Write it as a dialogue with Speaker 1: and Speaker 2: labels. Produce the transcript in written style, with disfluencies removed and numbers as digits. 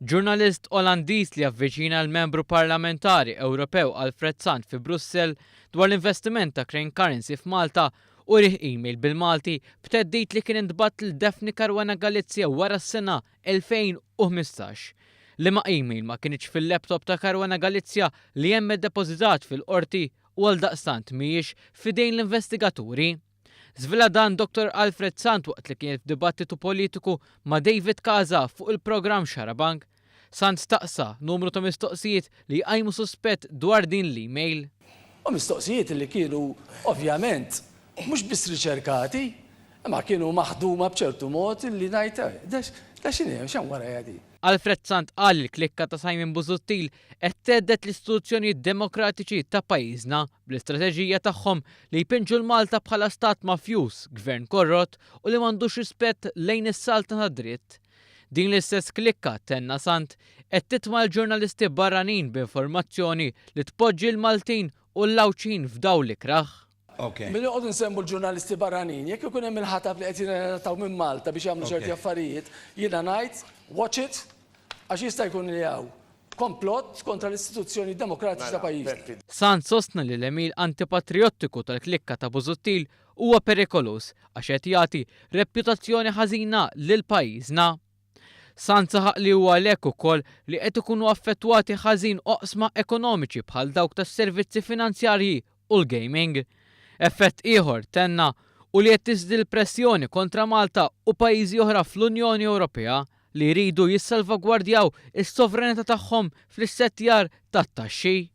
Speaker 1: Ġurnalist Olandiż li avviċina l-membru parlamentari Ewropew Alfred Sant fi Brussell dwar l-investiment ta' Crane Currency f'Malta urih email bil-Malti b'teddit li kien intbatt lil Daphne Caruana Galizia wara s-sena 2015. Liema email ma kienx fil-laptop ta' Caruana Galizia li hemm iddepożitat fil-qorti u għaldaqstant mhijiex f'idejn l-investigaturi. Żvela dan Dr. Alfred Sant waqt li kien f'dibattitu politiku ma' David Casa fuq il-programm Xarabank. Sant staqsa numru ta' mistoqsijiet li jqajmu suspett dwar din l-email.
Speaker 2: U mistoqsijiet li kienu ovvjament mhux biss riċerkati, ma kienu maħduma b'ċertu mod li ngħid da x'inhi x'hemm wara di.
Speaker 1: Alfred Sant qal li l-klikka ta' Simon Busuttil qed tgħeddet l-istituzzjonijiet demokratiċi ta' pajjiżna bl-istrateġija tagħhom li jpinġu l-Malta bħala stat mafjuż, gvern korrott u li m'għandux rispett lejn is-salta ta' dritt. Din l-istess klikka tenna Sant qed titma' l-ġurnalisti barranin b'informazzjoni li tpoġġi l-Maltin u l-lawċin f'daw l-ikraħ.
Speaker 2: Milli qogħdu nsemmu l-ġurnalisti barranin, jekk ikun hemm il-ħatab li qed jingħataw minn Malta biex jagħmlu ċerti affarijiet, jiena ngħid watch it għax jista' jkun li hawn komplott kontra l-istituzzjoni demokratiċi ta' pajjiżna.
Speaker 1: Sant sostna li l-emil antipatriottiku tal-klikka ta' Busuttil huwa perikolus għax qed jagħti reputazzjoni ħażina lil pajjiżna. Sant saħaq li huwa għalhekk ukoll li qed ikunu affettwati ħażin oqsma ekonomiċi bħal dawk tas-servizzi finanzjarji u l-gaming. Effett ieħor tenna u li qed tiżdi l-pressjoni kontra Malta u pajjiżi oħra fl-Unjoni Ewropea li jridu jissalvagwardjaw is-sovranità tagħhom fl-issettjar tat-taxxi.